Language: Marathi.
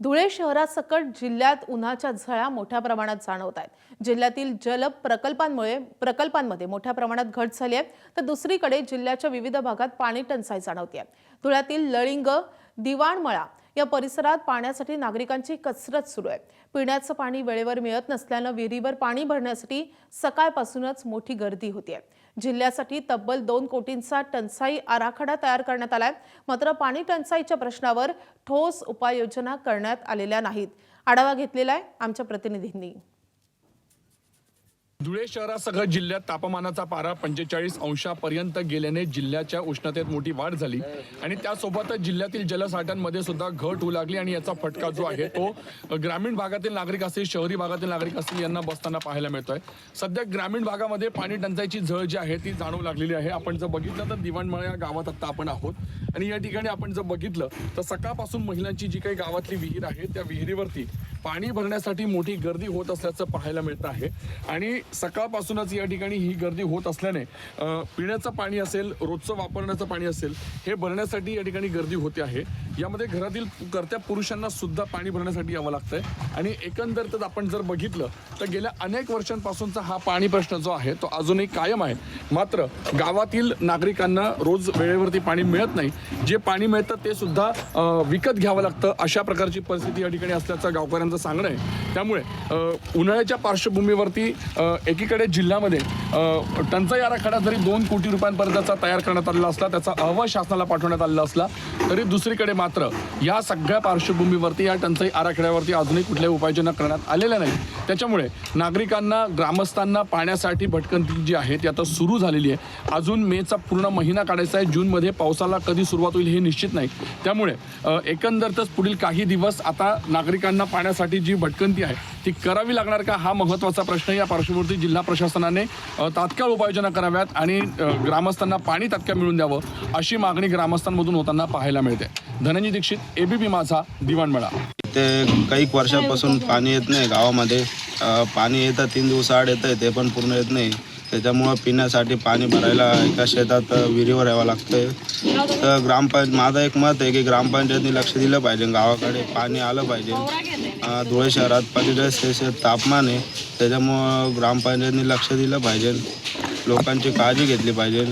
धुळे शहरासकट जिल्ह्यात उन्हाच्या झळा मोठ्या प्रमाणात जाणवत आहेत। जिल्ह्यातील जल प्रकल्पांमध्ये मोठ्या प्रमाणात घट झाली आहे, तर दुसरीकडे जिल्ह्याच्या विविध भागात पाणी टंचाई जाणवते आहे। धुळ्यातील लळिंग, दिवाणमळा या परिसरात पाण्यासाठी नागरिकांची कसरत सुरू आहे। पिण्याचं पाणी वेळेवर मिळत नसल्याने विहिरीवर पाणी भरण्यासाठी सकाळपासूनच मोठी गर्दी होती आहे। जिल्ह्यासाठी तब्बल 2 कोटींचा टंचाई आराखडा तयार करण्यात आलाय, मात्र पाणी टंचाईच्या प्रश्नावर ठोस उपाययोजना करण्यात आलेल्या नाहीत। आढावा घेतलेला आहे आमच्या प्रतिनिधींनी। धुळे शहरासह जिल्ह्यात तापमानाचा पारा 45 अंशापर्यंत गेल्याने जिल्ह्याच्या उष्णतेत मोठी वाढ झाली आणि त्यासोबतच जिल्ह्यातील जलसाठ्यांमध्ये सुद्धा घट होऊ लागली आणि याचा फटका जो आहे तो ग्रामीण भागातील नागरिक असतील, शहरी भागातील नागरिक असतील यांना बसताना पाहायला मिळतोय। सध्या ग्रामीण भागामध्ये पाणी टंचाईची झळ जी आहे ती जाणवू लागलेली आहे। आपण जर बघितलं तर दिवाणमळा या गावात आता आपण आहोत आणि या ठिकाणी आपण जर बघितलं तर सकाळपासून महिलांची जी काही गावातली विहीर आहे त्या विहिरीवरती पाणी भरण्यासाठी मोठी गर्दी होत असल्याचं पाहायला मिळतं आहे आणि सकाळपासूनच या ठिकाणी ही गर्दी होत असल्याने पिण्याचं पाणी असेल, रोजचं वापरण्याचं पाणी असेल, हे भरण्यासाठी या ठिकाणी गर्दी होते आहे। यामध्ये घरातील कर्त्या पुरुषांना सुद्धा पाणी भरण्यासाठी यावं लागतंय आणि एकंदरीतच आपण जर बघितलं तर गेल्या अनेक वर्षांपासूनचा हा पाणी प्रश्न जो आहे तो अजूनही कायम आहे। मात्र गावातील नागरिकांना रोज वेळेवरती पाणी मिळत नाही, जे पाणी मिळतं ते सुद्धा विकत घ्यावं लागतं। अशा प्रकारची परिस्थिती या ठिकाणी असल्याचं गावकऱ्यांचं सांगणं आहे। त्यामुळे उन्हाळ्याच्या पार्श्वभूमीवरती एकीकडे जिल्ह्यामध्ये टंचाई आराखडा जरी 2 कोटी रुपयांपर्यंतचा तयार करण्यात आलेला असला, त्याचा अहवाल शासनाला पाठवण्यात आलेला असला, तरी दुसरीकडे मात्र या सगळ्या पार्श्वभूमीवरती या टंचाई आराखड्यावरती अजूनही कुठल्याही उपाययोजना करण्यात आलेल्या नाही। त्याच्यामुळे नागरिकांना, ग्रामस्थांना पाण्यासाठी भटकंती जी आहे ती आता सुरू झालेली आहे। अजून मेचा पूर्ण महिना काढायचा आहे, जूनमध्ये पावसाला कधी सुरुवात होईल हे निश्चित नाही। त्यामुळे एकंदरीतच पुढील काही दिवस आता नागरिकांना पाण्यासाठी जी भटकंती आहे ती करावी लागणार का, हा महत्त्वाचा प्रश्न। या पार्श्वभूमीवरती जिल्हा प्रशासनाने तात्काळ उपाययोजना कराव्यात आणि ग्रामस्थांना पाणी तात्काळ मिळून द्यावं अशी मागणी ग्रामस्थांमधून होताना पाहायला मिळते। धनंजय दीक्षित, एबीपी माझा, दिवाणमळा। ते काही वर्षापासून पाणी येत नाही गावामध्ये। पाणी येतं 3 दिवसाआड येतं, ते पण पूर्ण येत नाही। त्याच्यामुळं पिण्यासाठी पाणी भरायला एका शेतात विहिरीवर यावं लागतं। तर माझं एक मत आहे की ग्रामपंचायतने लक्ष दिलं पाहिजे, गावाकडे पाणी आलं पाहिजे। धुळे शहरात 45 तापमान आहे, त्याच्यामुळं ग्रामपंचायतने लक्ष दिलं पाहिजे, लोकांची काळजी घेतली पाहिजे।